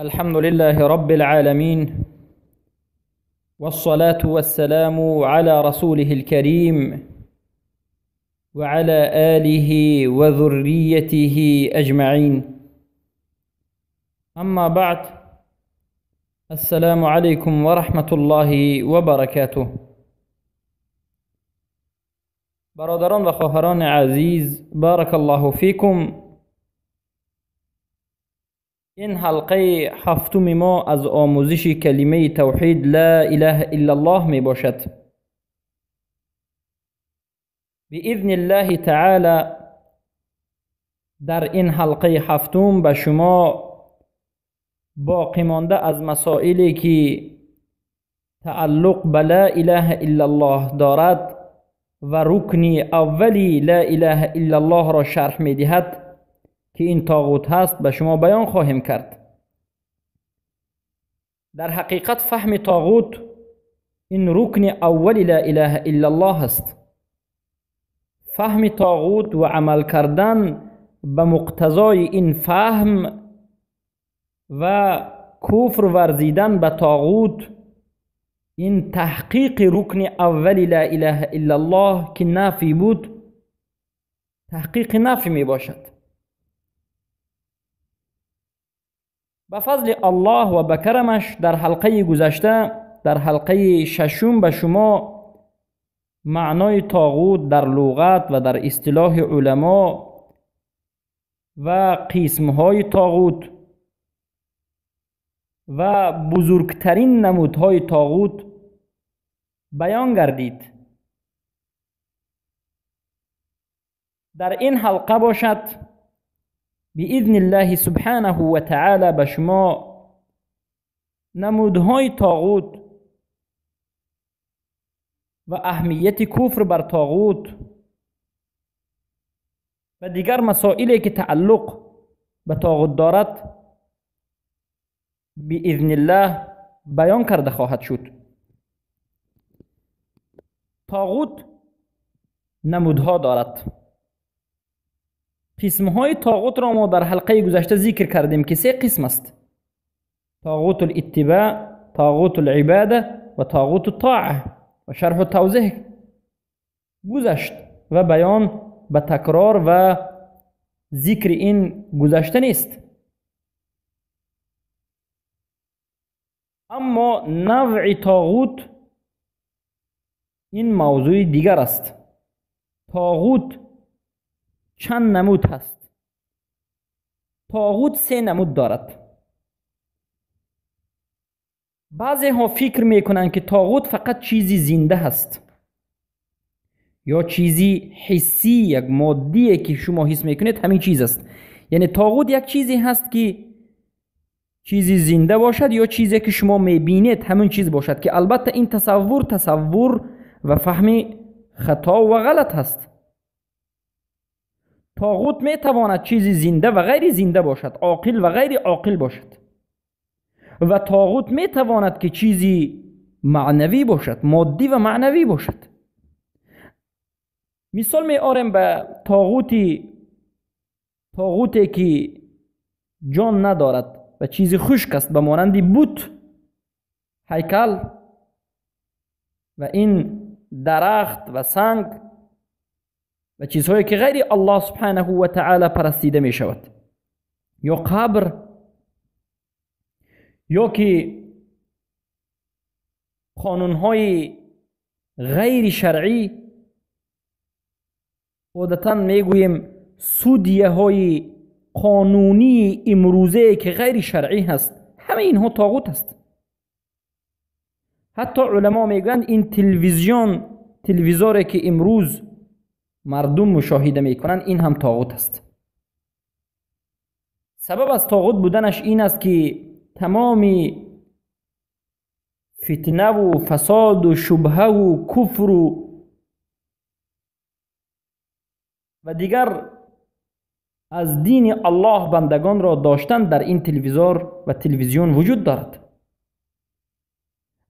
الحمد لله رب العالمين، والصلاة والسلام على رسوله الكريم وعلى آله وذريته أجمعين. أما بعد، السلام عليكم ورحمة الله وبركاته. برادران و خواهران عزیز، بارک الله فیکم. این حلقه هفتم ما از آموزش کلمه توحید لا اله الا الله می باشد. باذن الله تعالی در این حلقه هفتم به شما باقی مانده از مسائلی که تعلق به لا اله الا الله دارد و رکن اولی لا اله الا الله را شرح می دهد که این طاغوت هست به شما بیان خواهیم کرد. در حقیقت فهم طاغوت این رکن اولی لا اله الا الله است. فهم طاغوت و عمل کردن به مقتضای این فهم و کفر ورزیدن به طاغوت، این تحقیق رکن اولی لا اله الا الله که نفی بود تحقیق نفی می باشد. به فضل الله و به کرمش در حلقه گذشته، در حلقه ششم، به شما معنای طاغوت در لغت و در اصطلاح علما و قسمهای طاغوت و بزرگترین نمودهای طاغوت بیان گردید. در این حلقه باشد باذن الله سبحانه و تعالی به شما نمودهای طاغوت و اهمیت کفر بر طاغوت و دیگر مسائلی که تعلق به طاغوت دارد باذن الله بیان کرده خواهد شد. طاغوت نمودها دارد. قسمهای طاغوت را ما در حلقه گذشته ذکر کردیم که 3 قسم است: طاغوت الاتباع، طاغوت العباده و طاغوت الطاعه. و شرح و توضیح گذشت و بیان به تکرار و ذکر این گذشته نیست. اما نوع طاغوت این موضوع دیگر است. طاغوت چند نمود هست؟ طاغوت 3 نمود دارد. بعضی ها فکر میکنن که طاغوت فقط چیزی زنده هست یا چیزی حسی، یک مادیه که شما حس میکنید همین چیز است. یعنی طاغوت یک چیزی هست که چیزی زنده باشد یا چیزی که شما میبینید همین چیز باشد، که البته این تصور و فهم خطا و غلط هست. طاغوت میتواند چیزی زنده و غیر زنده باشد، عاقل و غیر عاقل باشد. و طاغوت میتواند که چیزی معنوی باشد، مادی و معنوی باشد. مثال میاریم به طاغوتی که جان ندارد و چیزی خشک است، به مانند بت، هیکل و این درخت و سنگ و چیزهایی که غیر الله سبحانه و تعالی پرستیده می شود، یا قبر، یا که قانونهای غیر شرعی، عادتا میگوییم سودیه های قانونی امروزه که غیر شرعی هست، همه اینها طاغوت است. حتی علما میگویند این تلویزوری که امروز مردم مشاهده میکنن این هم طاغوت است. سبب از طاغوت بودنش این است که تمام فتنه و فساد و شبهه و کفر و دیگر از دین الله بندگان را داشتن در این تلویزور و تلویزیون وجود دارد.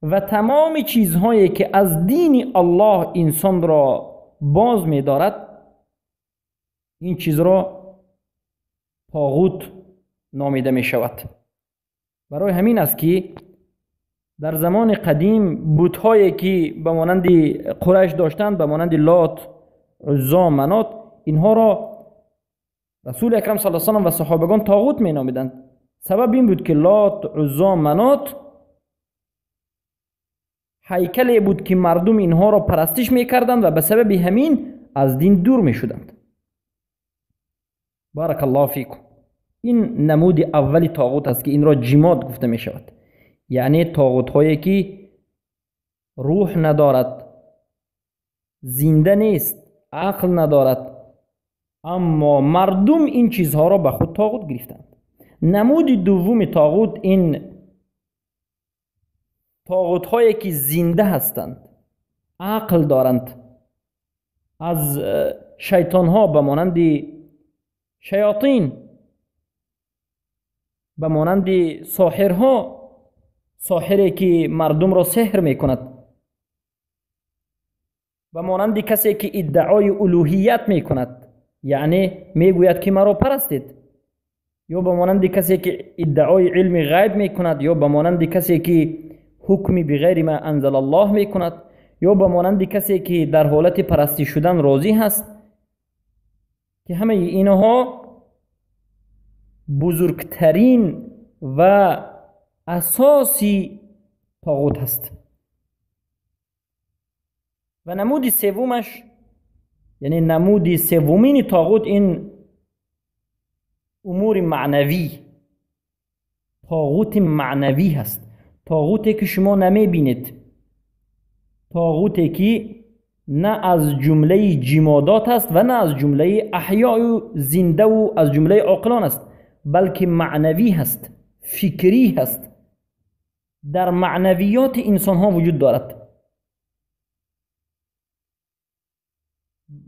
و تمام چیزهایی که از دین الله انسان را باز می دارد، این چیز را طاغوت نامیده می شود. برای همین است که در زمان قدیم بت‌هایی که به مانند قریش داشتند، به مانند لات، عزا، منات، اینها را رسول اکرم صلی الله علیه و سلم و صحابگان طاغوت می نامیدند. سبب این بود که لات، عزا، منات هیکلی بود که مردم اینها را پرستش می کردند و به سبب همین از دین دور می شدند. بارک الله فیکم. این نمود اولی طاغوت است که این را جماد گفته می شود، یعنی طاغوت هایی که روح ندارد، زنده نیست، عقل ندارد، اما مردم این چیزها را به خود طاغوت گرفتند. نمود دوم طاغوت این طاغوت هایی که زنده هستند، عقل دارند، از شیطان ها به مانند شیاطین، به مانند ساحرها، ساحری که مردم را سحر می کند، به مانند کسی که ادعای الوهیت می کند، یعنی می گوید که مرا پرستید، یا به مانند کسی که ادعای علم غیب می کند، یا به مانند کسی که حکمی بغیر ما انزل الله می کند، یا به مانند کسی که در حالت پرستی شدن راضی هست، که همه اینها بزرگترین و اساسی طاغوت هست. و نمود سومش، یعنی نمود سومین طاغوت، این امور معنوی، طاغوت معنوی هست. طاغوتی که شما نمی بینید، طاغوتی که نه از جمله جمادات است و نه از جمله احیاء و زنده و از جمله عاقلان است، بلکه معنوی هست، فکری هست، در معنویات انسان ها وجود دارد.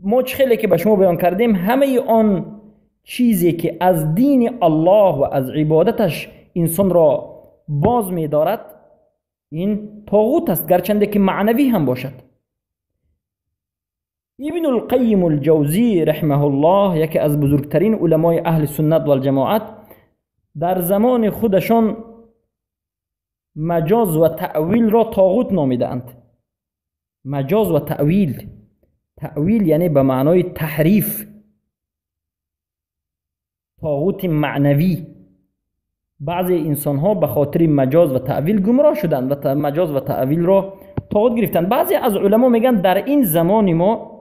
ما خیلی که به شما بیان کردیم، همه آن چیزی که از دین الله و از عبادتش انسان را باز می دارد، این طاغوت است، گرچنده که معنوی هم باشد. ابن القیم الجوزی رحمه الله، یکی از بزرگترین علمای اهل سنت و الجماعت، در زمان خودشان مجاز و تأویل را طاغوت نامیدند. مجاز و تأویل، تأویل یعنی به معنای تحریف، طاغوت معنوی. بعضی انسان ها به خاطر مجاز و تأویل گمراه شدند و مجاز و تأویل را طاغوت گرفتند. بعضی از علما میگن در این زمان ما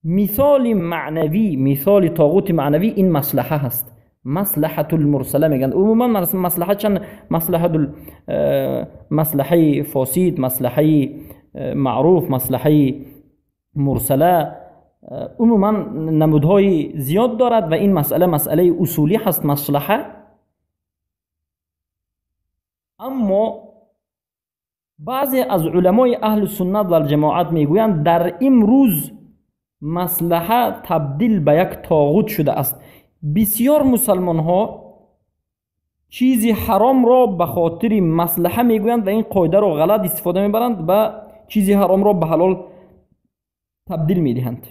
مثال معنوی، مثال طاغوت معنوی این مصلحه هست، مصلحت المرسله میگن. عموما مصلحه چند مصلحه فاسد، مصلحه معروف، مصلحه مرسله، عموما نمودهای زیاد دارد و این مسئله اصولی هست مصلحه. اما بعضی از علمای اهل سنت و الجماعت میگویند در امروز مصلحه تبدیل به یک طاغوت شده است. بسیار مسلمان ها چیزی حرام را به خاطر مصلحه میگویند و این قاعده را غلط استفاده میبرند و چیزی حرام را به حلال تبدیل میدهند.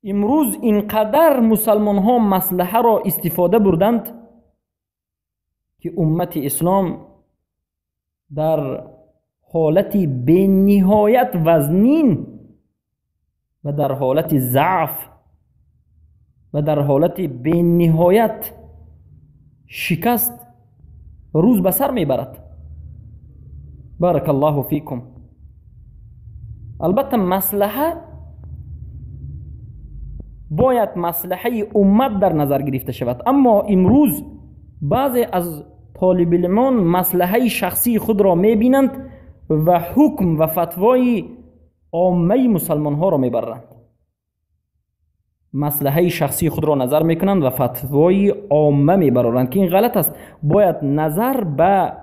امروز اینقدر مسلمان ها مصلحه را استفاده بردند که امت اسلام در حالت به نهایت وزنین و در حالت ضعف و در حالت به نهایت شکست روز به سر میبرد. بارک الله فیکم. البته مصلحه باید مصلحه امت در نظر گرفته شود، اما امروز بعضی از طالب علمان مصلحه شخصی خود را میبینند و حکم و فتوای عامه مسلمان ها را میبرند. مصلحه شخصی خود را نظر میکنند و فتوای عامه میبرند که این غلط است. باید نظر به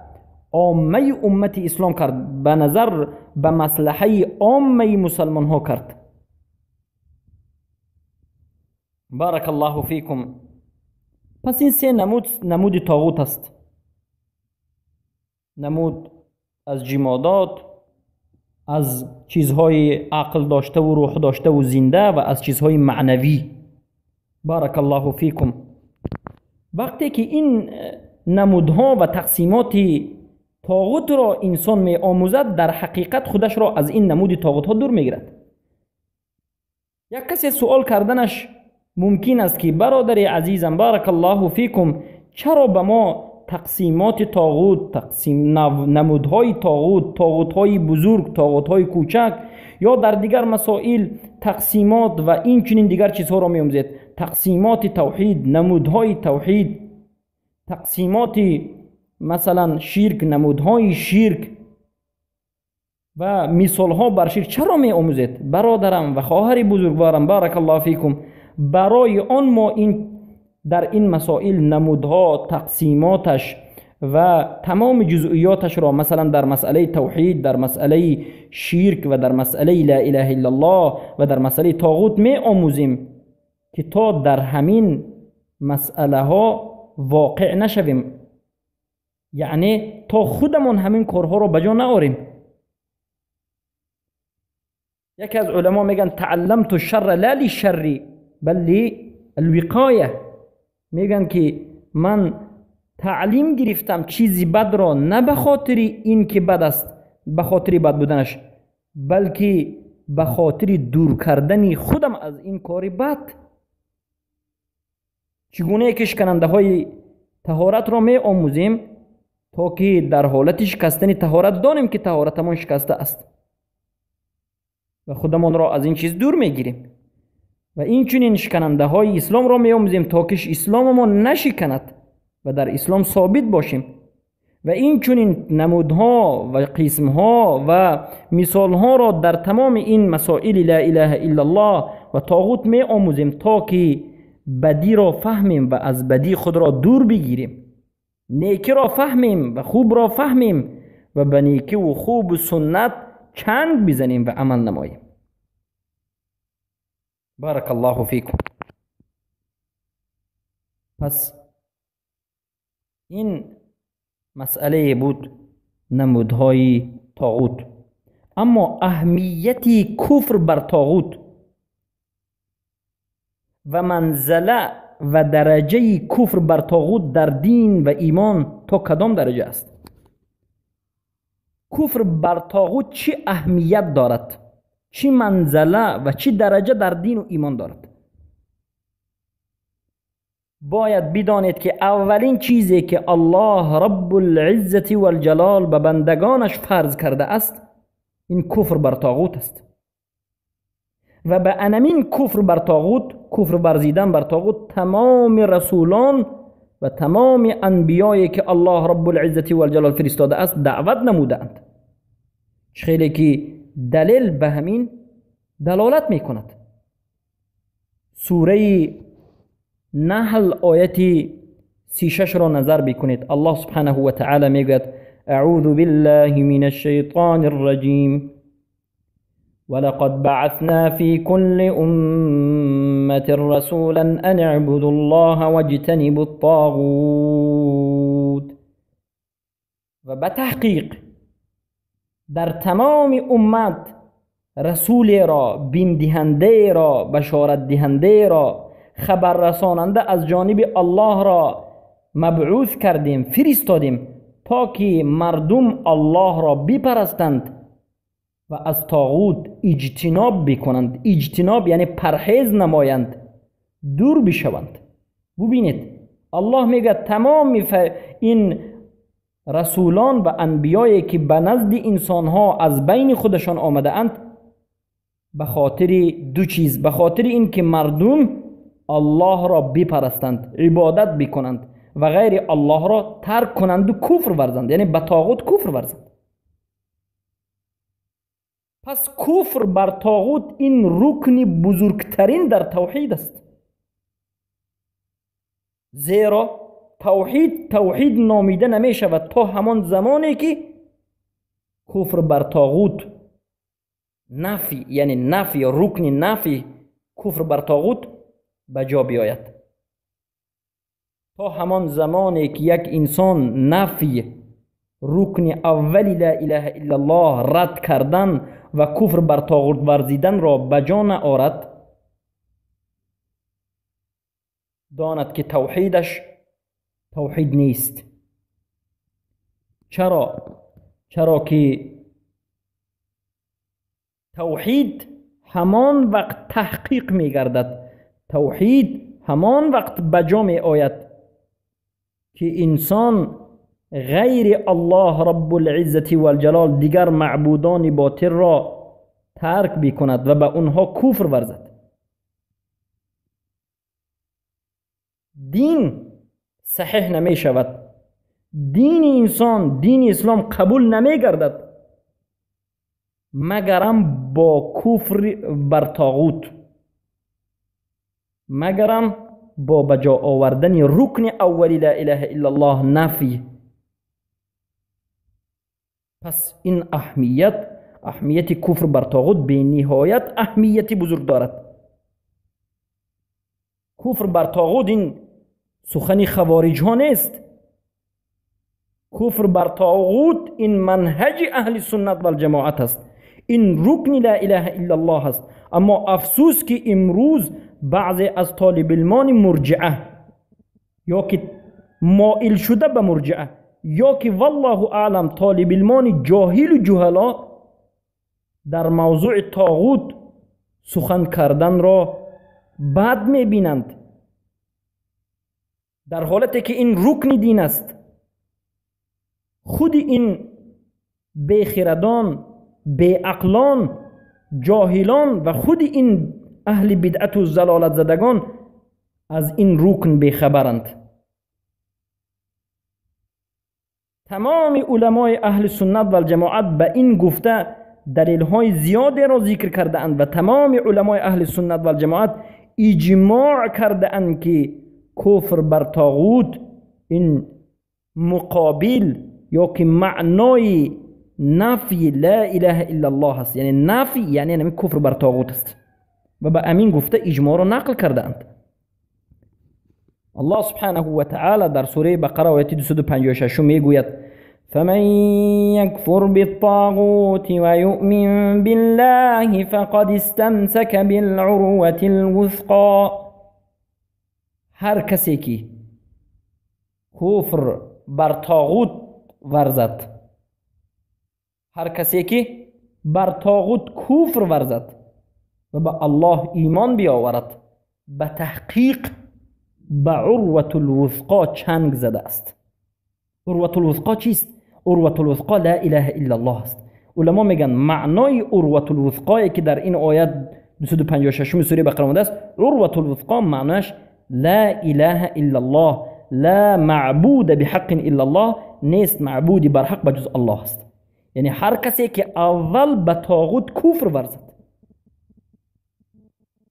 عامه امت اسلام کرد، به نظر به مصلحه عامه مسلمان ها کرد. بارک الله فیکم. پس این سه نمود طاغوت است. نمود از جمادات، از چیزهای عقل داشته و روح داشته و زنده، و از چیزهای معنوی. بارک الله فیکم. وقتی که این نمودها و تقسیمات طاغوت را انسان می آموزد، در حقیقت خودش را از این نمود طاغوت ها دور می گیرد. یک کسی سوال کردنش ممکن است که برادر عزیزم بارک الله فیکم، چرا به ما تقسیمات طاغوت، نمودهای طاغوت، طاغوتهای بزرگ، طاغوتهای کوچک یا در دیگر مسائل تقسیمات و این چنین دیگر چیزها را می آموزید؟ تقسیمات توحید، نمودهای توحید، تقسیمات مثلا شرک، نمودهای شرک و مثالها بر شرک چرا می آموزید؟ برادرم و خواهر بزرگوارم بارک الله فیکم، برای آن ما در این مسائل نمودها، تقسیماتش و تمام جزئیاتش را مثلا در مسئله توحید، در مسئله شرک و در مسئله لا اله الا الله و در مسئله طاغوت می آموزیم که تا در همین مسئله ها واقع نشویم، یعنی تا خودمون همین کارها را بجا نآوریم. یکی از علما میگن تعلمت الشر لا للشر بل للوقایه، میگن که من تعلیم گرفتم چیزی بد را نه به خاطر این که بد است، به خاطر بد بودنش، بلکه به خاطر دور کردن خودم از این کار بد. چگونه که شکننده های طهارت را می آموزیم تا که در حالت شکستن طهارت دانیم که طهارتمان شکسته است و خودمان را از این چیز دور می گیریم. و این چنین شکننده های اسلام را می آموزیم تا که اسلام ما نشکند و در اسلام ثابت باشیم. و این چنین نمودها و قسمها و مثالها را در تمام این مسائل لا اله الا الله و طاغوت می آموزیم تا که بدی را فهمیم و از بدی خود را دور بگیریم، نیکی را فهمیم و خوب را فهمیم و به نیکی و خوب و سنت چنگ بزنیم و عمل نماییم. بارک الله فیکم. پس این مسئله بود نمودهای طاغوت. اما اهمیت کفر بر طاغوت و منزله و درجه کفر بر طاغوت در دین و ایمان تا کدام درجه است؟ کفر بر طاغوت چی اهمیت دارد؟ چی منزله و چی درجه در دین و ایمان دارد؟ باید بدانید که اولین چیزی که الله رب العزت و الجلال به بندگانش فرض کرده است این کفر بر طاغوت است. و به انمین کفر بر طاغوت، کفر ورزیدن بر طاغوت، تمام رسولان و تمام انبیایی که الله رب العزت و الجلال فرستاده است دعوت نمودند. خیلی که دلیل به همین دلالت می کند. سوره نحل آیت 36 را نظر بکنید. الله سبحانه و تعالی می گوید اعوذ بالله من الشیطان الرجیم ولقد بعثنا في كل أمة رسولا أن اعبدوا الله واجتنبوا الطاغوت. و به تحقیق در تمام امت رسول را، بیم دهنده را، بشارت دهنده را، خبر رساننده از جانب الله را مبعوث کردیم، فرستادیم تا که مردم الله را بپرستند و از طاغوت اجتناب بکنند. اجتناب یعنی پرهیز نمایند، دور بشوند. ببینید الله میگه تمام این رسولان و انبیایی که به نزد انسانها از بین خودشان آمده اند به خاطر دو چیز، به خاطر این که مردم الله را بپرستند، عبادت بکنند و غیر الله را ترک کنند و کفر ورزند، یعنی به طاغوت کفر ورزند. پس کفر بر طاغوت این رکن بزرگترین در توحید است. زیرا توحید نامیده نمی شود تا همان زمانی که کفر بر طاغوت نفی، یعنی نفی، رکن نفی کفر بر طاغوت بجا بیاید. تا همان زمانی که یک انسان نفی رکن اولی لا اله الا الله رد کردن و کفر بر طاغوت ورزیدن را بجا نآورد، داند که توحیدش توحید نیست. چرا که توحید همان وقت تحقیق می گردد، توحید همان وقت بجا می آید که انسان غیر الله رب العزت و الجلال دیگر معبودان باطل را ترک بکند و به اونها کفر ورزد. دین صحیح نمی شود، دین انسان، دین اسلام قبول نمی گردد مگرم با کفر بر طاغوت، مگرم با بجا آوردن رکن اولی لا اله الا الله نفی. پس این اهمیت کفر بر طاغوت به نهایت اهمیت بزرگ دارد. کفر بر طاغوت این سخن خوارج ها نیست، کفر بر طاغوت این منهج اهل سنت و الجماعت است، این رکن لا اله الا الله است. اما افسوس که امروز بعضی از طالب علمان مرجعه یا که مائل شده به مرجعه یا که والله اعلم طالب علمان جاهل و جهلا در موضوع طاغوت سخن کردن را بد می‌بینند، در حالتی که این رکن دین است. خود این بیخردان، بیعقلان، جاهلان و خود این اهل بدعت و ضلالت زدگان از این رکن بیخبرند. تمام علمای اهل سنت و الجماعت به این گفته دلیل های زیادی را ذکر کرده اند و تمام علمای اهل سنت و الجماعت اجماع کرده اند که کفر بر طاغوت این مقابل یا که معنای نفی لا اله الا الله است، یعنی نفی یعنی کفر بر طاغوت است و به امین گفته اجماع را نقل کرده اند. الله سبحانه و تعالی در سوره بقره آیه 256 میگوید فمن یکفر بالطاغوت و یؤمن بالله فقد استمسک بالعروة الوثقا. هر کسی که کفر بر طاغوت ورزد، هر کسی که بر طاغوت کفر ورزد و به الله ایمان بیاورد، به تحقیق به عروة الوثقا چنگ زده است. عروة الوثقا چیست؟ عروة الوثقا لا اله الا الله است. علما میگن معنای عروة الوثقا که در این آیت 256 سوره بقره آمده است، عروة الوثقا معناش لا اله الا الله، لا معبود بحق الا الله، نیست معبودی بر حق بجز الله است. یعنی هر کسی که اول به طاغوت کفر ورزد،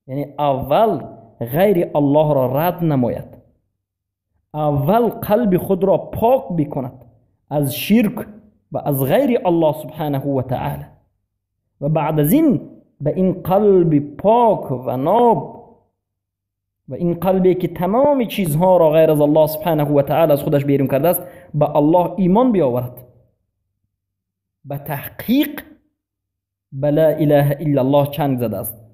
یعنی اول غیر الله را رد نماید، اول قلب خود را پاک بکند از شرک و از غیر الله سبحانه و تعالی و بعد از این به این قلب پاک و ناب و این قلبی که تمام چیزها را غیر از الله سبحانه و تعالی از خودش بیرون کرده است به الله ایمان بیاورد، به تحقیق به لا اله الا الله چنگ زده است.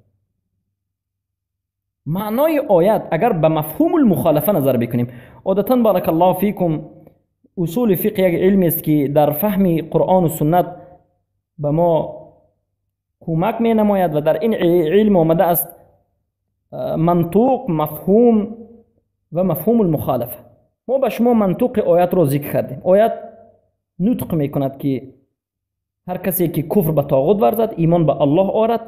معنای آیت اگر به مفهوم المخالفه نظر بکنیم، عادتا بارک الله فیکم اصول فقه یک علمی است که در فهم قرآن و سنت به ما کمک می نماید و در این علم آمده است منطوق، مفهوم و مفهوم المخالفه. ما به شما منطوق آیت را ذکر کردیم. آیت نطق می کند که هر کسی که کفر به طاغوت ورزد ایمان به الله آورد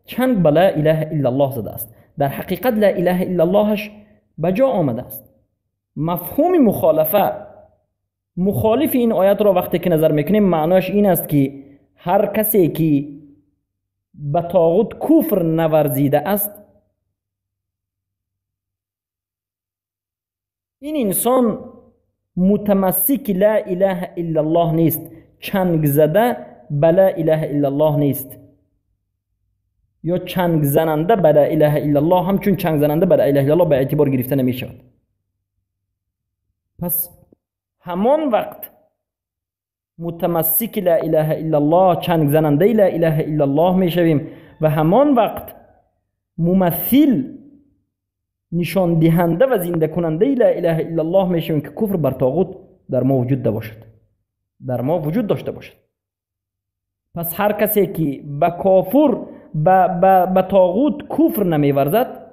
چنگ به لا اله الا الله زده است. در حقیقت لا اله الا اللهش بجا آمده است. مفهوم مخالفه، مخالف این آیت را وقتی که نظر میکنیم معناش این است که هر کسی که به طاغوت کفر نورزیده است این انسان متمسک لا اله الا الله نیست، چنگ زده به لا اله الا الله نیست، یا چنگ زننده به لا اله الا الله همچون چنگ زننده به لا اله الا الله به اعتبار گرفته نمی شود. پس همان وقت متمسک لا اله الا الله، چنگ زننده لا اله الا الله می شویم و همان وقت ممثل نشان دهنده و زنده کننده لا اله الا الله میشویم که کفر بر طاغوت در ما وجود باشد، در ما وجود داشته باشد. پس هر کسی که به کافر به طاغوت کفر نمیورزد،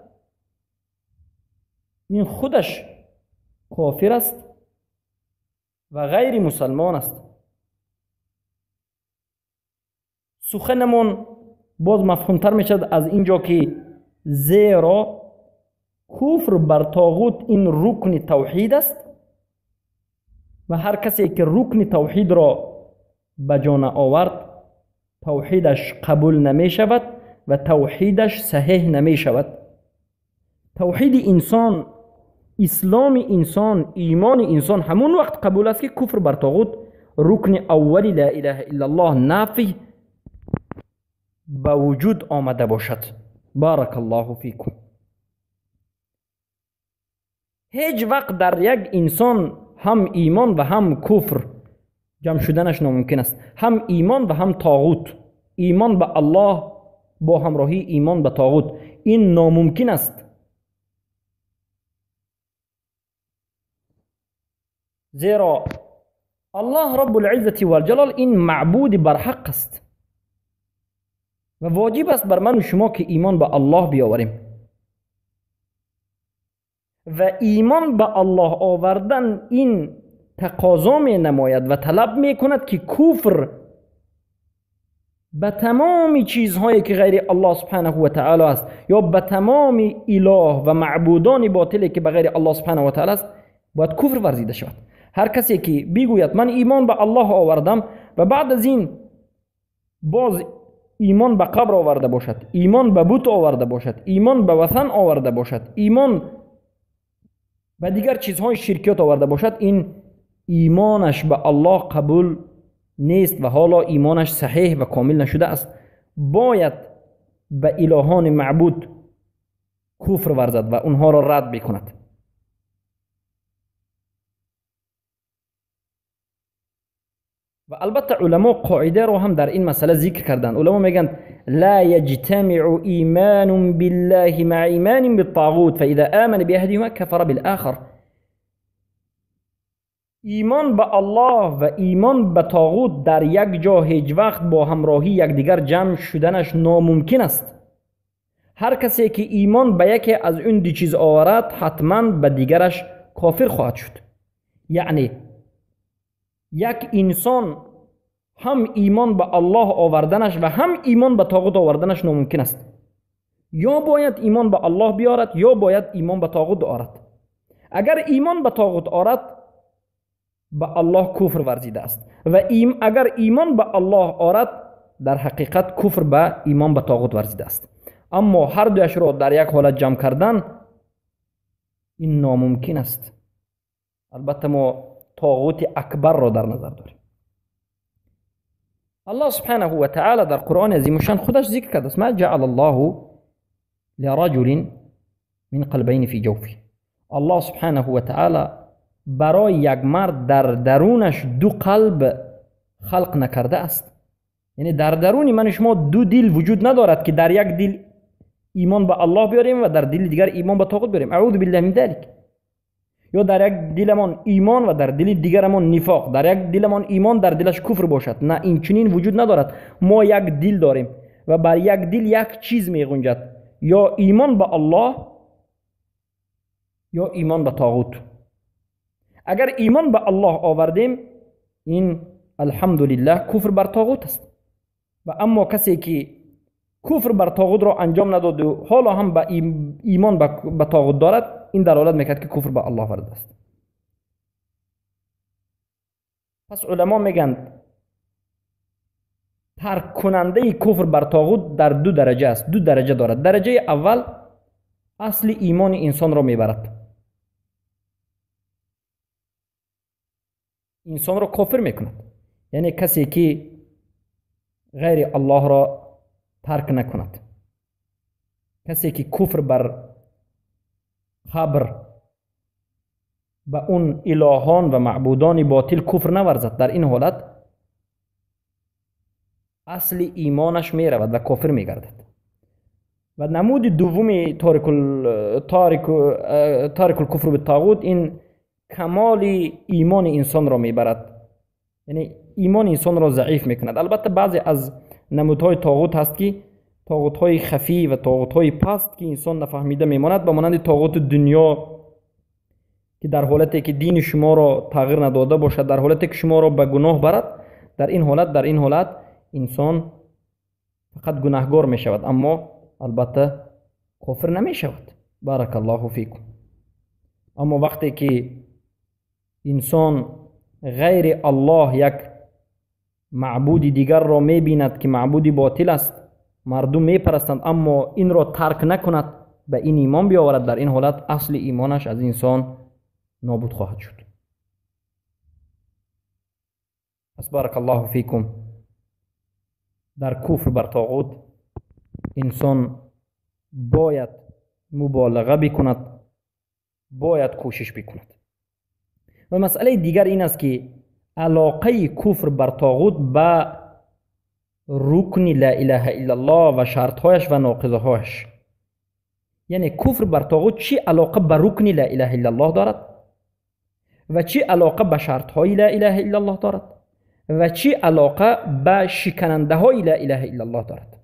این خودش کافر است و غیر مسلمان است. سخنمون باز مفهومتر میشد از اینجا که زیرا کفر بر طاغوت این رکن توحید است و هر کسی که رکن توحید را به جا آورد توحیدش قبول نمی شود و توحیدش صحیح نمی شود. توحید انسان، اسلام انسان، ایمان انسان همون وقت قبول است که کفر بر طاغوت رکن اولی لا اله الا الله نافی به وجود آمده باشد. بارک الله فیکم. هیچ وقت در یک انسان هم ایمان و هم کفر جمع شدنش ناممکن است. هم ایمان و هم طاغوت، ایمان به الله با همراهی ایمان به طاغوت، این ناممکن است. زیرا الله رب العزة والجلال این معبود برحق است و واجب است بر من و شما که ایمان به الله بیاوریم و ایمان به الله آوردن این تقاضا می نماید و طلب می کند که کفر به تمام چیزهایی که غیر الله سبحانه و تعالی است یا به تمام اله و معبودان باطلی که به غیر الله سبحانه و تعالی است باید کفر ورزیده شود. هر کسی که بگوید من ایمان به الله آوردم و بعد از این باز ایمان به قبر آورده باشد، ایمان به بت آورده باشد، ایمان به وثن آورده باشد، ایمان به دیگر چیزهای شرکیات آورده باشد، این ایمانش به الله قبول نیست و حالا ایمانش صحیح و کامل نشده است. باید به الهان معبود کفر ورزد و اونها را رد بکند. و البته علما قاعده رو هم در این مسئله ذکر کردن. علما میگن لا يجتمع ایمان بالله مع ایمان بالطاغوت فاذا آمن باحدهما كفر بالاخر. ایمان به الله و ایمان به طاغوت در یک جا هیچ وقت با همراهی یکدیگر جمع شدنش ناممکن است. هر کسی که ایمان به یکی از این دو چیز آورد حتما به دیگرش کافر خواهد شد. یعنی یک انسان هم ایمان به الله آوردنش و هم ایمان به طاغوت آوردنش ناممکن است. یا باید ایمان به الله بیارد یا باید ایمان به طاغوت آورد. اگر ایمان به طاغوت آورد به الله کفر ورزیده است و اگر ایمان به الله آورد در حقیقت کفر به ایمان به طاغوت ورزیده است. اما هر دویش را در یک حالت جمع کردن این ناممکن است. البته ما طاغوت اکبر را در نظر داریم. الله سبحانه و تعالی در قرآن عظیم شان خودش ذکر کرده است ما جعل الله لرجل من قلبین فی جوفه. الله سبحانه و تعالی برای یک مرد در درونش دو قلب خلق نکرده است. یعنی در درون من شما دو دل وجود ندارد که در یک دل ایمان به الله بیاریم و در دل دیگر ایمان به طاغوت بیاریم. اعوذ بالله من ذلک. یا در یک دلمان ایمان و در دل دیگرمان نفاق، در یک دلمان ایمان در دلش کفر باشد. نه، این چنین وجود ندارد. ما یک دل داریم و بر یک دل یک چیز می گنجد، یا ایمان به الله یا ایمان به طاغوت. اگر ایمان به الله آوردیم این الحمدلله کفر بر طاغوت است. و اما کسی که کفر بر طاغوت را انجام نداد و حالا هم به ایمان به طاغوت دارد، این دلالت میکرد که کفر به الله ورزیده است. پس علما میگن ترک کننده کفر بر طاغوت در دو درجه است، دو درجه دارد. درجه اول اصل ایمان انسان را میبرد، انسان را کافر میکند. یعنی کسی که غیر الله را ترک نکند، کسی که کفر بر قبر به اون الهان و معبودان باطل کفر نورزد، در این حالت اصل ایمانش می رود و کافر می گردد. و نمود دوم تارک الکفر بالطاغوت این کمال ایمان انسان را میبرد، یعنی ایمان انسان را ضعیف میکند. البته بعضی از نمودهای طاغوت هست که طاغوت‌های خفی و طاغوت‌های پست که انسان نفهمیده میماند، به مانند طاغوت دنیا که در حالتی که دین شما را تغییر نداده باشد، در حالتی که شما را به گناه برد، در این حالت انسان فقط گناهگار می شود، اما البته کافر نمی شود. بارک الله فیکم. اما وقتی که انسان غیر الله یک معبود دیگر را می بیند که معبودی باطل است، مردم می پرستند، اما این را ترک نکند، به این ایمان بیاورد، در این حالت اصل ایمانش از انسان نابود خواهد شد. پس بارک الله فیکم، در کفر بر طاغوت انسان باید مبالغه بکند، باید کوشش بکند. و مسئله دیگر این است که علاقه کفر بر طاغوت به رکن لا اله الا الله و شرطهایش و ناقضهایش. یعنی کفر بر طاغوت چی علاقه به رکن لا اله الا الله دارد و چی علاقه به شرطهای لا اله الا الله دارد و چی علاقه به شکننده های لا اله الا الله دارد.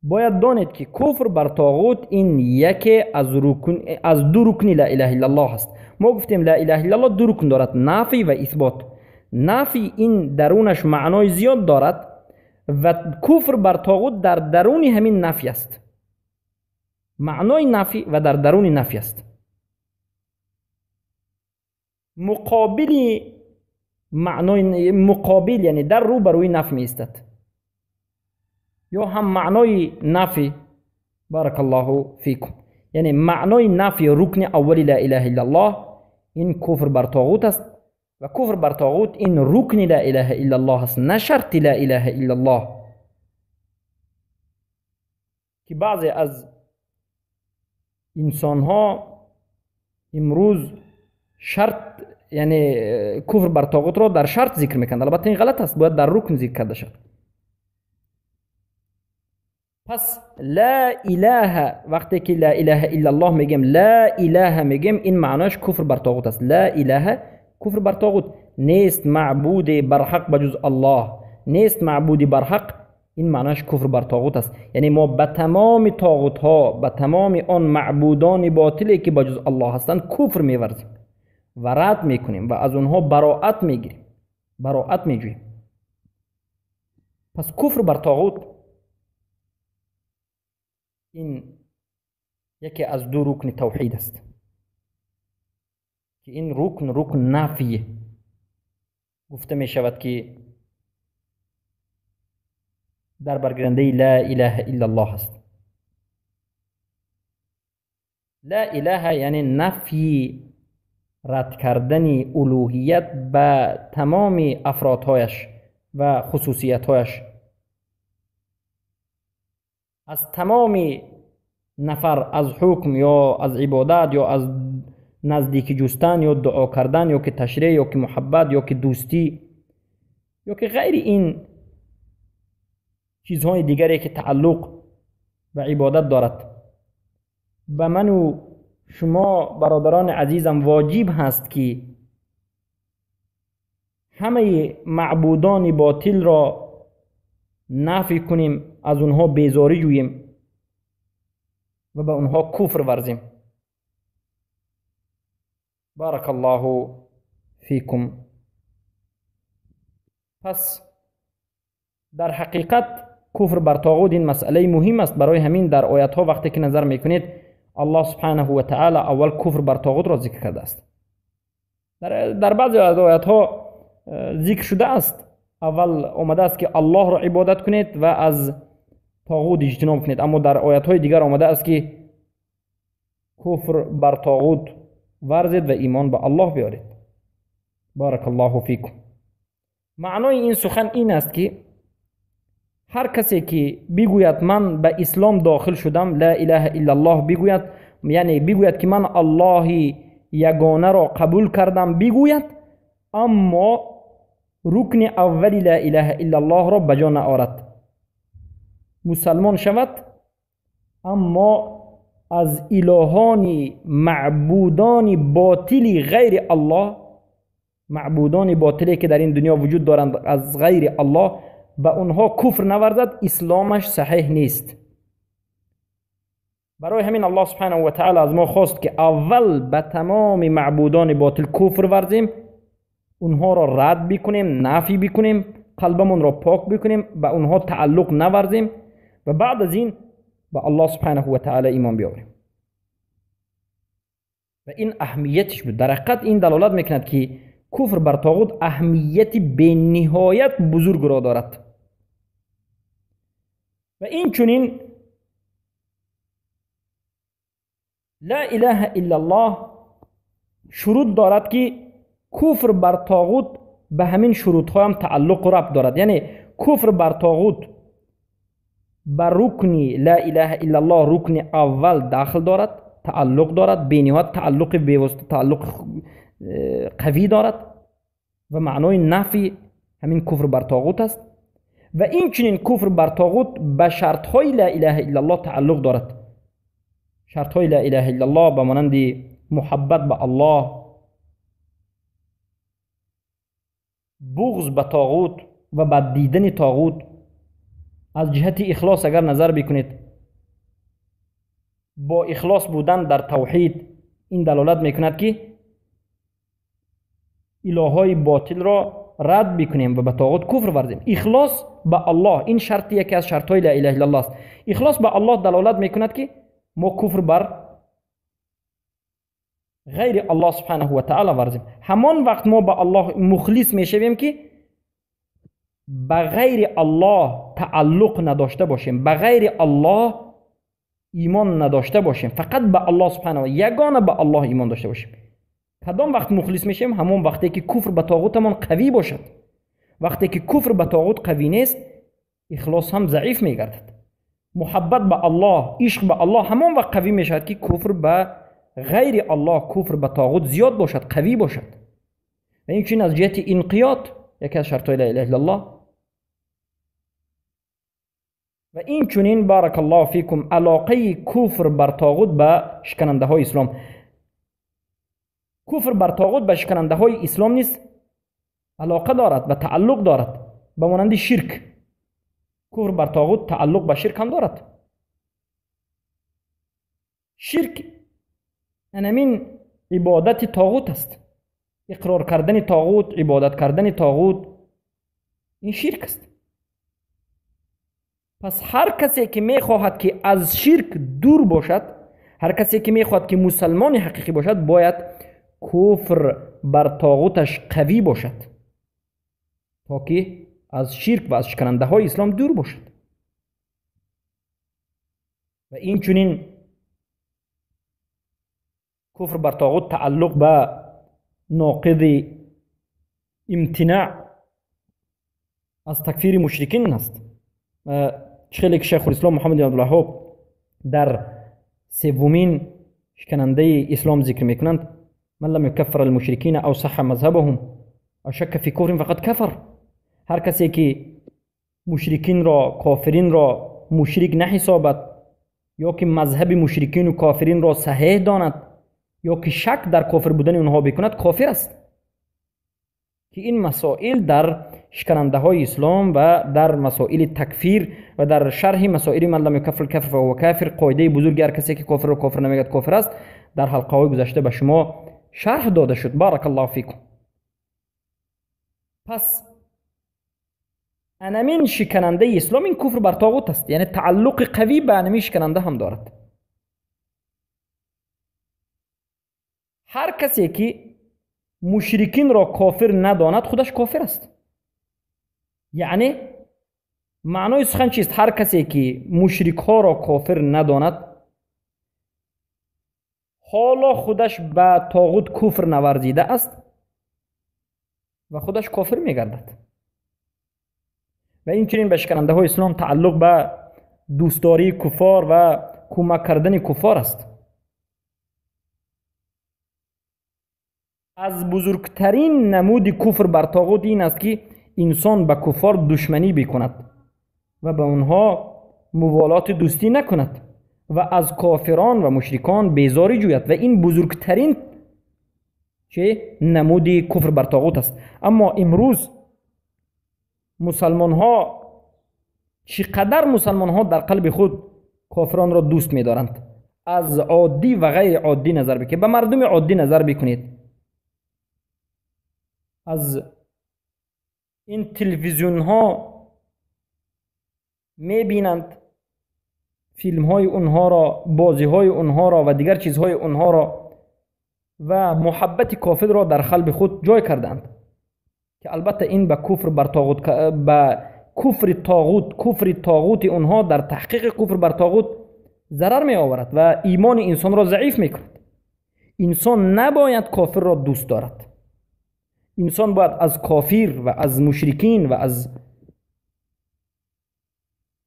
باید دانید که کفر بر طاغوت این یکی از دو رکن لا اله الا الله است. ما گفتیم لا اله الا الله دو رکن دارد، نفی و اثبات. نفی این درونش معنای زیاد دارد و کفر بر طاغوت در درون همین نفی است، معنای نفی و در درون نفی است. مقابل یعنی در رو بروی نفی می استد، یا هم معنای نفی. بارک الله فیکم. یعنی معنای نفی رکن اولی لا اله الا الله این کفر بر طاغوت است و کفر بر طاغوت این رکن لا اله الا الله است، نه شرط لا اله الا الله. که بعضی از انسان ها امروز شرط یعنی کفر بر طاغوت را در شرط ذکر میکنند، البته این غلط است، باید در رکن ذکر کرده شد. پس لا اله، وقتی که لا اله الا الله میگیم، لا اله میگیم، این معناش کفر بر طاغوت است. لا اله کفر بر طاغوت، نیست معبود برحق بجز الله، نیست معبودی برحق، این معناش کفر بر طاغوت است. یعنی ما به تمام طاغوت ها، به تمام آن معبودان باطلی که بجز الله هستند کفر میورزیم و رد میکنیم و از اونها براءت میگیریم، براءت میجوییم. پس کفر بر طاغوت این یکی از دو رکن توحید است که این رکن نفیه. گفته می شود که در برگرنده لا اله الا الله است. لا اله یعنی نفی، رد کردن الوهیت به تمام افرادهایش و خصوصیتهایش از تمام نفر، از حکم یا از عبادت یا از نزدیکی جستن یا دعا کردن یا که تشریع یا که محبت یا که دوستی یا که غیر این چیزهای دیگری که تعلق به عبادت دارد. به من و شما برادران عزیزم واجب هست که همه معبودان باطل را نفی کنیم، از اونها بیزاری جوییم و به اونها کفر ورزیم. بارک الله فیکم. پس در حقیقت کفر بر طاغوت این مسئله مهم است. برای همین در آیات ها وقتی که نظر میکنید الله سبحانه و تعالی اول کفر بر طاغوت را ذکر کرده است. در بعضی از آیات ها ذکر شده است، اول آمده است که الله را عبادت کنید و از طاغوت اجتناب کنید، اما در آیات های دیگر آمده است که کفر بر طاغوت ورزید و ایمان به الله بیارید. بارک الله فیکم. معنای این سخن این است که هر کسی که بگوید من به اسلام داخل شدم، لا اله الا الله بگوید، یعنی بگوید که من الله یگانه را قبول کردم بگوید، اما رکن اولی لا اله الا الله را بجا نآورد، مسلمان شود اما از الهان معبودان باطلی غیر الله، معبودان باطلی که در این دنیا وجود دارند از غیر الله، به اونها کفر نورزد، اسلامش صحیح نیست. برای همین الله سبحانه و تعالی از ما خواست که اول به تمام معبودان باطل کفر ورزیم، اونها را رد بکنیم، نفی بکنیم، قلبمون را پاک بکنیم، به اونها تعلق نورزیم و بعد از این به الله سبحانه و تعالی ایمان بیاوریم. و این اهمیتش بود. در حقیقت این دلالت میکند که کفر بر طاغوت اهمیت به نهایت بزرگ را دارد. و این چنین لا اله الا الله شروط دارد که کفر بر طاغوت به همین شروط ها هم تعلق و ربط دارد. یعنی کفر بر طاغوت بر رکن لا اله الا الله رکن اول داخل دارد، تعلق دارد، به نهایت تعلق بیوسته، تعلق قوی دارد و معنای نفی همین کفر بر طاغوت است. و این چنین کفر بر طاغوت به شرط های لا اله الا الله تعلق دارد. شرط های لا اله الا الله به مانند محبت به الله، بغض به طاغوت و به دیدن طاغوت. از جهت اخلاص اگر نظر بکنید، با اخلاص بودن در توحید این دلالت میکند که الههای باطل را رد بکنیم و به طاغوت کفر ورزیم. اخلاص به الله این شرط یکی از شرط های لا اله الا الله است. اخلاص به الله دلالت میکند که ما کفر بر غیر الله سبحانه و تعالی ورزیم. همان وقت ما به الله مخلص میشویم که به غیر الله تعلق نداشته باشیم، به غیر الله ایمان نداشته باشیم، فقط به الله سبحانه و یگانه به الله ایمان داشته باشیم. کدام وقت مخلص میشیم؟ همون وقتی که کفر به طاغوتمون قوی باشد. وقتی که کفر به طاغوت قوی نیست، اخلاص هم ضعیف میگردد. محبت به الله، عشق به الله همون وقت قوی میشد که کفر به غیر الله، کفر به طاغوت زیاد باشد، قوی باشد. و این چنین از جهت انقیاد یکی از شرطهای لا اله الا الله. و این چنین بارک الله فیکم علاقه کفر بر طاغوت به شکننده های اسلام. کفر بر طاغوت به شکننده های اسلام نیست، علاقه دارد و تعلق دارد به مانند شرک. کفر بر طاغوت تعلق به شرک هم دارد. شرک همین عبادت طاغوت است. اقرار کردن طاغوت، عبادت کردن طاغوت، این شرک است. پس هر کسی که میخواهد که از شرک دور باشد، هر کسی که میخواهد که مسلمان حقیقی باشد، باید کفر بر طاغوتش قوی باشد تا که از شرک و از شکننده های اسلام دور باشد. و این چنین کفر بر طاغوت تعلق به ناقض امتناع از تکفیر مشرکین است. چخیلی که شیخ الاسلام محمد بن عبدالوهاب در سومین شکننده اسلام ذکر میکنند: من لم یکفر المشرکین او صح مذهبهم او شک فی کفر فقد کفر. هر کسی که مشرکین را، کافرین را مشرک نحسابد، یا که مذهب مشرکین و کافرین را صحیح داند، یا که شک در کافر بودن اونها بکند، کافر است. که این مسائل در شکننده های اسلام و در مسائل تکفیر و در شرح مسائل من لم یکفر الکفر فهو کافر، قاعده بزرگی هر کسی که کافر رو کافر نمیگد کافر است، در حلقه های گذشته به شما شرح داده شد. بارک الله فیکم. پس انمین شکننده اسلام این کفر بر طاغوت است، یعنی تعلق قوی به انمین شکننده هم دارد. هر کسی که مشرکین را کافر نداند خودش کافر است. یعنی معنای سخن چیست؟ هر کسی که مشرک ها را کافر نداند، حالا خودش به طاغوت کفر نورزیده است و خودش کافر میگردد. و این چنین به شکننده های اسلام تعلق به دوستداری کفار و کمک کردن کفار است. از بزرگترین نمود کفر بر طاغوت این است که انسان به کفار دشمنی بکند و به اونها موالات دوستی نکند و از کافران و مشرکان بیزاری جوید و این بزرگترین چه نمودی کفر بر طاغوت است. اما امروز مسلمان ها، چقدر مسلمان ها در قلب خود کافران را دوست می دارند. از عادی و غیر عادی نظر بکنید، به مردم عادی نظر بکنید. از این تلویزیون ها می بینند فیلم های اونها را، بازی های اونها را و دیگر چیزهای اونها را و محبت کافر را در قلب خود جای کردند که البته این به کفر بر طاغوت، به کفر طاغوت اونها در تحقیق کفر بر طاغوت ضرر می آورد و ایمان انسان را ضعیف می کند. انسان نباید کافر را دوست دارد. انسان باید از کافر و از مشرکین و از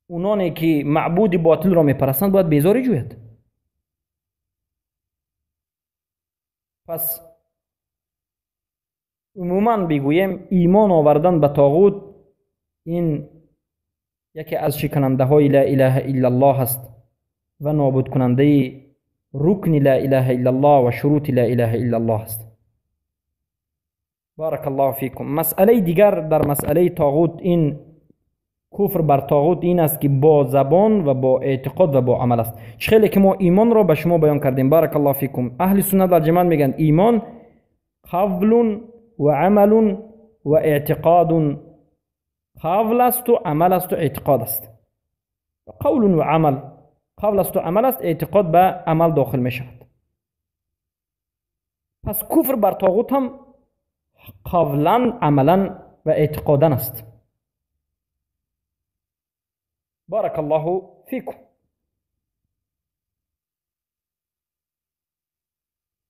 اونانی که معبود باطل را می پرستند باید بیزاری جوید. پس عموما بگویم ایمان آوردن به طاغوت این یکی از شکننده های لا اله الا الله هست و نابود کننده رکن لا اله الا الله و شروط لا اله الا الله هست. بارک الله فیکم. مسئله دیگر در مسئله طاغوت، این کفر بر طاغوت، این است که با زبان و با اعتقاد و با عمل است. خیلی که ما ایمان را به شما بیان کردیم. بارک الله فیکم. اهل سنت و جماعت میگن ایمان قول و عمل و اعتقاد. قول است و عمل است و اعتقاد است. قول و عمل، قول است و عمل است، اعتقاد به عمل داخل می شود. پس کفر بر طاغوت هم قولا، عملا و اعتقادا است. بارک الله فیکم.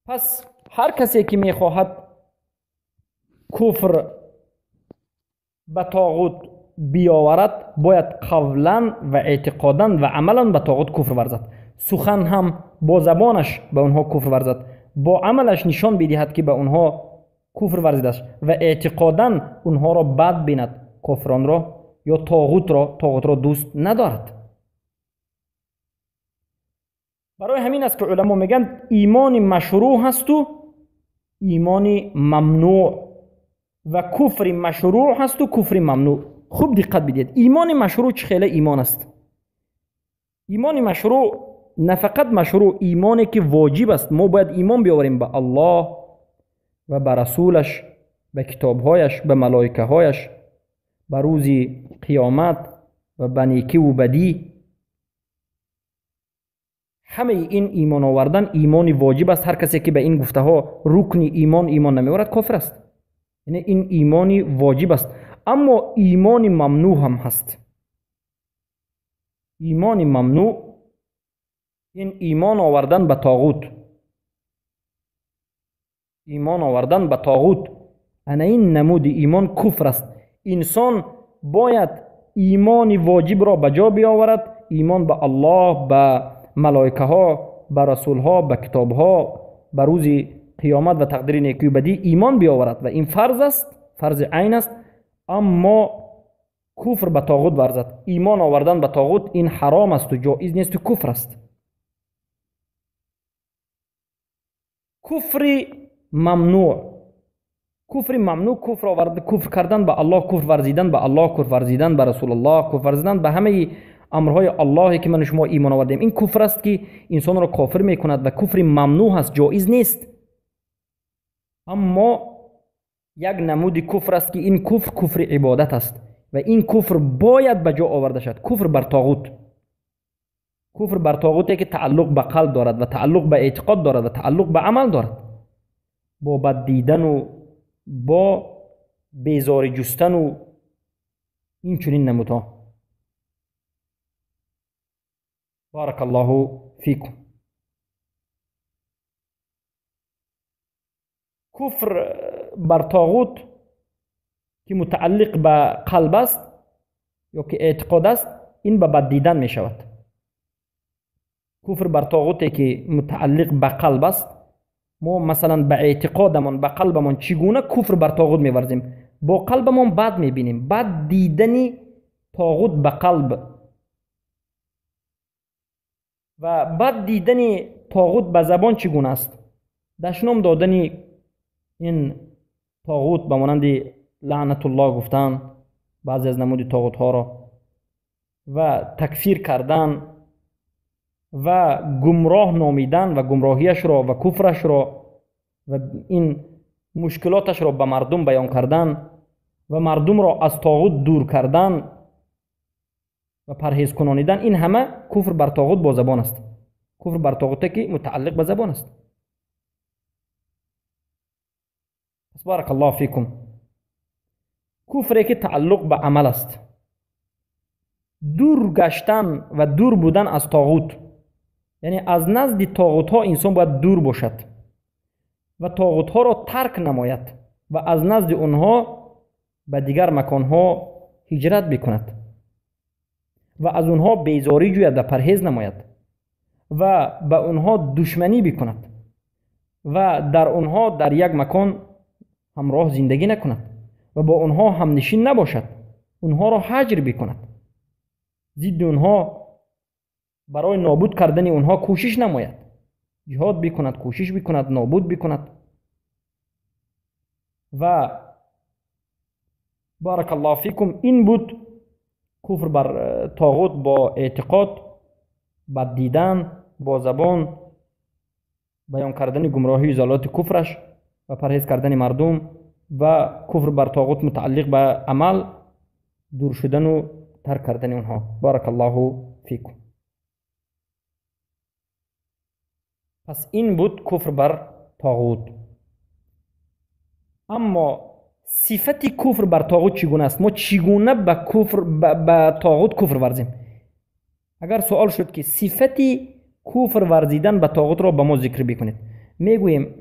پس هر کسی که می خواهد کفر به طاغوت بیاورد باید قولا و اعتقادا و عملا به طاغوت کفر ورزد. سخن هم با زبانش به اونها کفر ورزد، با عملش نشان بدهد که به اونها کفر ورزیده است و اعتقادا اونها را بد بیند، کافران را یا طاغوت را دوست ندارد. برای همین است که علما میگن ایمان مشروع هست و ایمان ممنوع و کفر مشروع هست و کفر ممنوع. خوب دقت بدید. ایمان مشروع چه خیلی ایمان است؟ ایمان مشروع نه فقط مشروع، ایمانی که واجب است. ما باید ایمان بیاوریم به الله و به رسولش، به کتابهایش، به ملائکه هایش، به روز قیامت و به نیکی و بدی. همه این ایمان آوردن ایمان واجب است. هر کسی که به این گفته ها رکن ایمان نمیورد کافر است. یعنی این ایمانی واجب است. اما ایمان ممنوع هم هست. ایمان ممنوع این ایمان آوردن به طاغوت. ایمان آوردن به طاغوت این نمود ایمان کفر است. انسان باید ایمان واجب را به جا بیاورد، ایمان به الله، به ملائکه ها، به رسول ها، به کتاب ها، به روز قیامت و تقدیر نیکی و بدی ایمان بیاورد و این فرض است، فرض عین است. اما کفر به طاغوت ورزد، ایمان آوردن به طاغوت این حرام است و جایز نیست و کفر است. کفر ممنوع، کفر کردن به الله، کفر ورزیدن به الله، کفر ورزیدن به رسول الله، کفر ورزیدن به همه امرهای اللهی که من شما ایمان آوردیم. این کفر است که انسان را کافر میکند و کفر ممنوع است، جایز نیست. اما یک نمود کفر است که این کفر عبادت است و این کفر باید به جا آورده شد. کفر بر طاغوت، کفر بر طاغوتی که تعلق به قلب دارد و تعلق به اعتقاد دارد و تعلق به عمل دارد، با بد دیدن و با بیزاری جستن و این چنین نمودها. بارک الله فیکم. کفر بر طاغوت که متعلق به قلب است یا که اعتقاد است، این به بد دیدن می شود. کفر بر طاغوتی که متعلق به قلب است، ما مثلا به اعتقادمون، به قلبمون چگونه کفر بر طاغوت می ورزیم؟ با قلبمون بد می بینیم. بد دیدن طاغوت به قلب و بعد دیدن طاغوت به زبان چگونه است؟ دشنام دادن این طاغوت به مانند لعنت الله گفتن بعضی از نمود طاغوت ها را و تکفیر کردن و گمراه نامیدن و گمراهیش را و کفرش را و این مشکلاتش را به مردم بیان کردن و مردم را از طاغوت دور کردن و پرهیز کنانیدن، این همه کفر بر طاغوت با زبان است. کفر بر طاغوت که متعلق به زبان است. پس بارک الله فیکم. کفری که تعلق به عمل است، دور گشتن و دور بودن از طاغوت، یعنی از نزد طاغوت ها انسان باید دور باشد و طاغوت ها را ترک نماید و از نزد اونها به دیگر مکان ها هجرت بکند و از اونها بیزاری جوید و پرهیز نماید و به اونها دشمنی بکند و در اونها در یک مکان همراه زندگی نکند و با اونها همنشین نباشد، اونها را هجر بکند، ضد اونها برای نابود کردن اونها کوشش نماید، جهاد بکند، کوشش بکند، نابود بکند. و بارک الله فیکم، این بود کفر بر طاغوت با اعتقاد، با دیدن، با زبان، بیان کردن گمراهی و ضلالات کفرش و پرهیز کردن مردم، و کفر بر طاغوت متعلق به عمل، دور شدن و ترک کردن اونها. بارک الله فیکم. پس این بود کفر بر طاغوت. اما صفت کفر بر طاغوت چگونه است؟ ما چگونه به طاغوت کفر ورزیم؟ اگر سوال شد که صفت کفر ورزیدن به طاغوت را به ما ذکر بکنید، میگوییم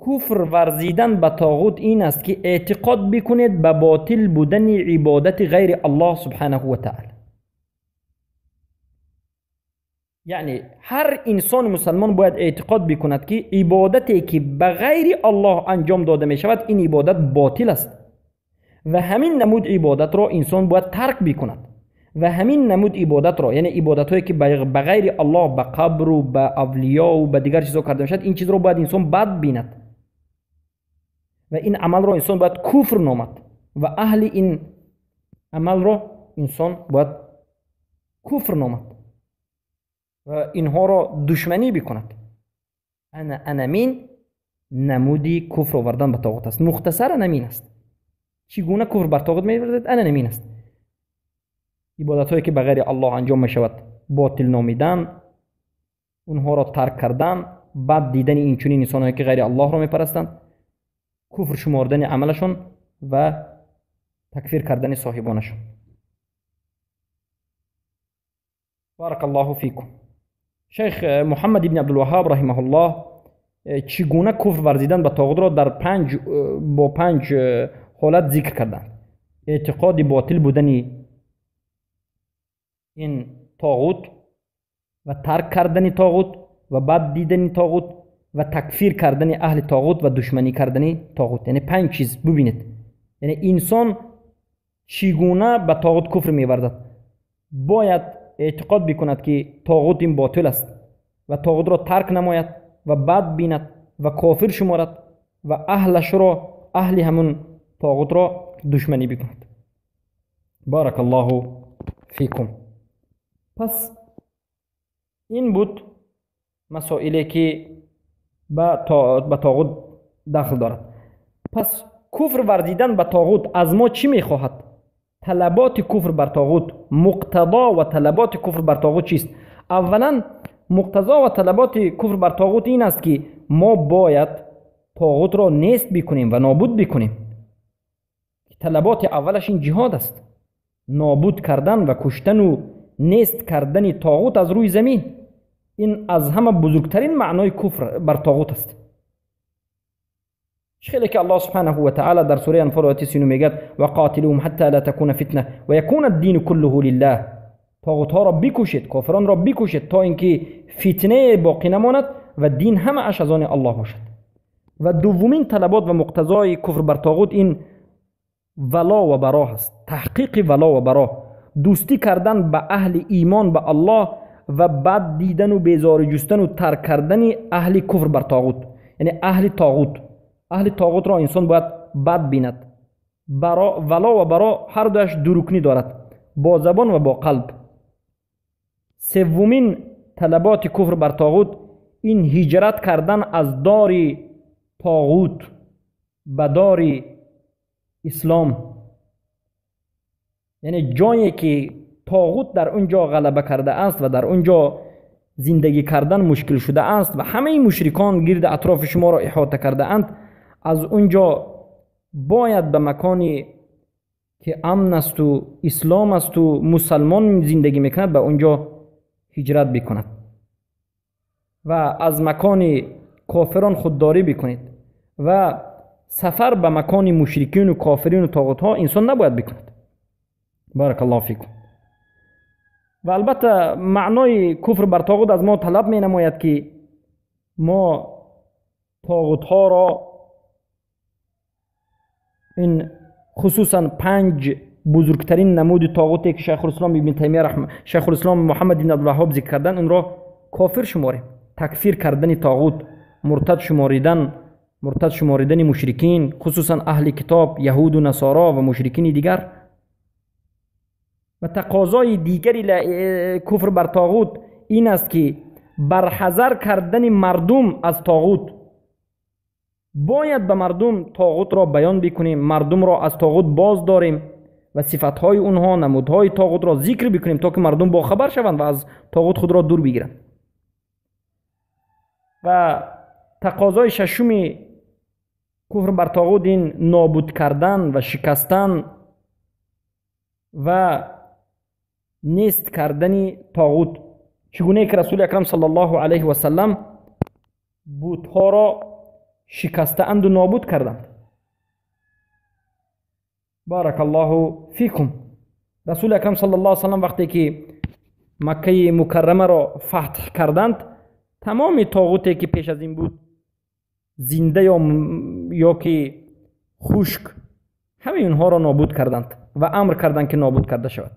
کفر ورزیدن به طاغوت این است که اعتقاد بکنید به باطل بودن عبادت غیر الله سبحانه و تعالی. یعنی هر انسان مسلمان باید اعتقاد بکند که عبادتی که به غیر الله انجام داده می شود این عبادت باطل است و همین نمود عبادت را انسان باید ترک بکند و همین نمود عبادت را، یعنی عبادت هایی که به غیر الله، به قبر و به اولیاء و به دیگر چیزا کرده می شود، این چیز را باید انسان بد بیند و این عمل را انسان باید کفر نامد و اهل این عمل را انسان باید کفر نامد و اینها را دشمنی بکند. انمین نمودی کفر آوردن به طاغوت است. مختصر انمین است. چگونه کفر بر طاغوت می‌ورزد؟ انمین است. عبادت هایی که به غیر الله انجام می شود باطل نامیدن، اونها را ترک کردن، بعد دیدن این چنین انسان‌هایی که غیر الله را می‌پرستند، کفر شمردن عملشون و تکفیر کردن صاحبانشون. بارک الله فیکم. شیخ محمد ابن عبدالوهاب رحمه الله چگونه کفر ورزیدن به طاغوت را در پنج حالت ذکر کردند. اعتقاد باطل بودن این طاغوت و ترک کردن طاغوت و بعد دیدن طاغوت و تکفیر کردن اهل طاغوت و دشمنی کردن طاغوت. یعنی 5 چیز. ببینید یعنی انسان چگونه به طاغوت کفر می‌ورزد. باید اعتقاد بکند که طاغوت این باطل است و طاغوت را ترک نماید و بد بیند و کافر شمارد و اهلش را، اهل همون طاغوت را دشمنی بکند. بارک الله فیکم. پس این بود مسائلی که به طاغوت دخل دارد. پس کفر ورزیدن به طاغوت از ما چی میخواهد؟ طلبات کفر بر طاغوت، مقتضا و طلبات کفر بر طاغوت چیست؟ اولا مقتضا و طلبات کفر بر طاغوت این است که ما باید طاغوت را نیست بکنیم و نابود بکنیم. طلبات اولش این جهاد است، نابود کردن و کشتن و نیست کردن طاغوت از روی زمین. این از همه بزرگترین معنای کفر بر طاغوت است. خیلی که الله سبحانه و تعالی در سوره انفال آیه 39 میگه و قاتلوهم حتی لا تكون فتنه و یکون الدین كله لله. طاغوت ها را بکشید، کافران را بکشید تا اینکه فتنه باقی نماند و دین همه اش از آن الله باشد. و دومین طلبات و مقتضای کفر بر طاغوت این ولا و برا است. تحقیق ولا و برا، دوستی کردن به اهل ایمان به الله و بد دیدن و بیزار جستن و ترک کردن اهل کفر بر طاغوت، یعنی اهل طاغوت را انسان باید بد بیند. ولا و برا هر دوش دروکنی دارد، با زبان و با قلب. سومین طلبات کفر بر طاغوت این هجرت کردن از دار طاغوت به دار اسلام، یعنی جایی که طاغوت در اونجا غلبه کرده است و در اونجا زندگی کردن مشکل شده است و همه مشرکان گرد اطراف شما را احاطه کرده اند، از اونجا باید به مکانی که امن است و اسلام است و مسلمان زندگی میکند به اونجا هجرت بکند و از مکان کافران خودداری بکنید و سفر به مکان مشرکین و کافرین و طاغوت ها انسان نباید بکند. بارک الله فیکم. و البته معنای کفر بر طاغوت از ما طلب می نماید که ما طاغوت ها را، این خصوصا 5 بزرگترین نمود طاغوتی که شیخ الاسلام ابن تیمیه شیخ الاسلام محمد بن عبدالوهاب ذکر کردن، اون را کافر شماریم. تکفیر کردن طاغوت، مرتد شماریدن مشرکین، خصوصا اهل کتاب یهود و نصارا و مشرکین دیگر. و تقاضای دیگری کفر بر طاغوت این است که برحذر کردن مردم از طاغوت. باید به مردم طاغوت را بیان بکنیم، مردم را از طاغوت باز داریم و صفتهای اونها، نمودهای طاغوت را ذکر بکنیم تا که مردم با خبر شوند و از طاغوت خود را دور بگیرند. و تقاضای ششم کفر بر طاغوت این نابود کردن و شکستن و نیست کردن طاغوت، چگونه که رسول اکرم صلی الله علیه و سلم بت‌ها را شکسته اند و نابود کردند. بارک الله فیکم. رسول اکرم صلی الله علیه و سلم وقتی که مکه مکرمه را فتح کردند، تمام طاغوتی که پیش از این بود، زنده یا که خشک، همه اونها را نابود کردند و امر کردند که نابود کرده شود.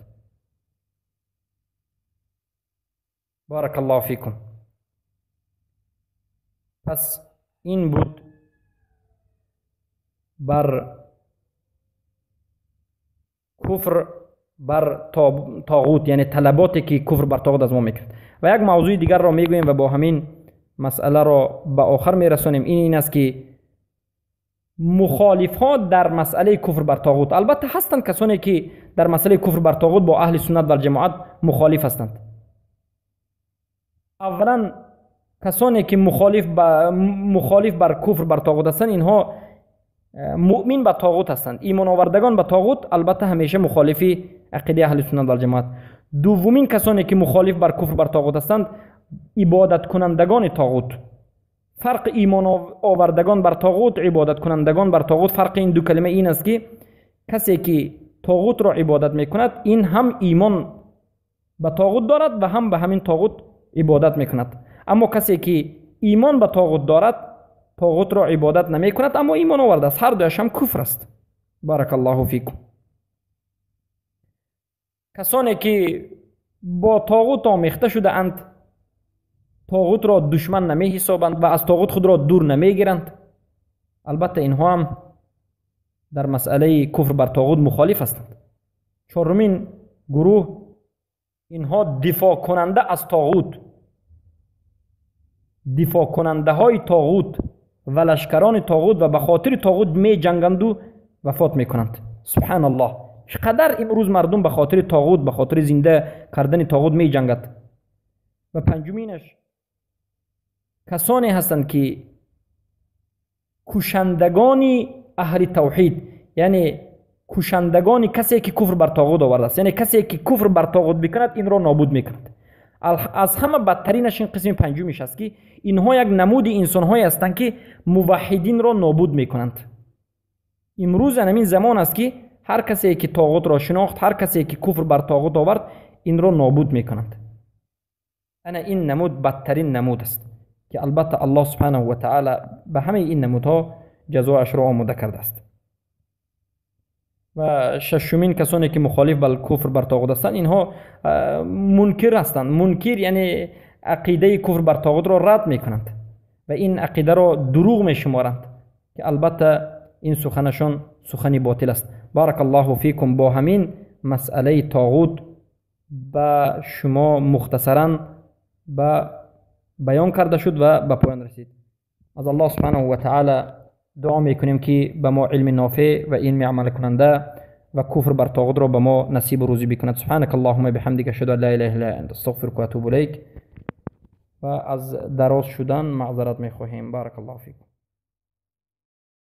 بارک الله فیکم. پس این بود بر کفر بر طاغوت، یعنی طلباتی که کفر بر طاغوت از ما میکرد. و یک موضوع دیگر را میگویم و با همین مسئله را به آخر میرسانیم. این است که مخالفات در مسئله کفر بر طاغوت، البته هستند کسانی که در مسئله کفر بر طاغوت با اهل سنت و الجماعت مخالف هستند. اولا کسانی که مخالف بر کفر بر طاغوت هستند، اینها مؤمن به طاغوت هستند. ایمان آوردگان به طاغوت البته همیشه مخالف عقیده اهل سنت و الجماعت. دومین کسانی که مخالف بر کفر بر طاغوت هستند، عبادت کنندگان طاغوت. فرق ایمان آوردگان بر طاغوت، عبادت کنندگان بر طاغوت، فرق این دو کلمه این است که کسی که طاغوت را عبادت میکند، این هم ایمان به طاغوت دارد و هم به همین طاغوت عبادت میکند. اما کسی که ایمان به طاغوت دارد، طاغوت را عبادت نمی کند اما ایمان آورده است، هر دوش هم کفر است. بارک الله فیکم. کسانی که با طاغوت آمیخته شده اند، طاغوت را دشمن نمی حسابند و از طاغوت خود را دور نمی گیرند، البته اینها هم در مسئله کفر بر طاغوت مخالف هستند. چهارمین گروه، اینها دفاع کننده از طاغوت، دفاع کننده های طاغوت و لشکران طاغوت و به خاطر طاغوت می جنگند و وفات می کنند. سبحان الله، چقدر امروز مردم به خاطر طاغوت، به خاطر زنده کردن طاغوت می جنگند. و پنجمینش کسانی هستند که کشندگان اهل توحید، یعنی کشندگان کسی که کفر بر طاغوت آورده است، یعنی کسی که کفر بر طاغوت بکند این را نابود میکند. از همه بدترینش این قسم پنجمیش است که اینها یک نمود انسان‌هایی هستند که موحدین را نابود میکنند. امروز همین زمان است که هر کسی که طاغوت را شناخت، هر کسی که کفر بر طاغوت آورد، این را نابود میکنند. این نمود بدترین نمود است که البته الله سبحانه و تعالی به همه این نمودها جزایش را آماده کرده است. و ششمین کسانی که مخالف بر کفر بر طاغوت هستند، اینها منکر هستند. منکر یعنی عقیده کفر بر طاغوت را رد میکنند و این عقیده را دروغ میشمارند که البته این سخنشان سخنی باطل است. بارک الله فیکم. با همین مسئله طاغوت به شما مختصرا به بیان کرده شد و به پایان رسید. از الله سبحانه و تعالی دعا میکنیم که به ما علم نافع و علم عمل کننده و کفر بر طاغوت را به ما نصیب و روزی بکند. سبحانك اللهم بحمدك اشهد ان لا اله الا انت استغفرك و اتوب الیک. و از دراز شدن معذرت میخواهیم. بارک الله فیکم.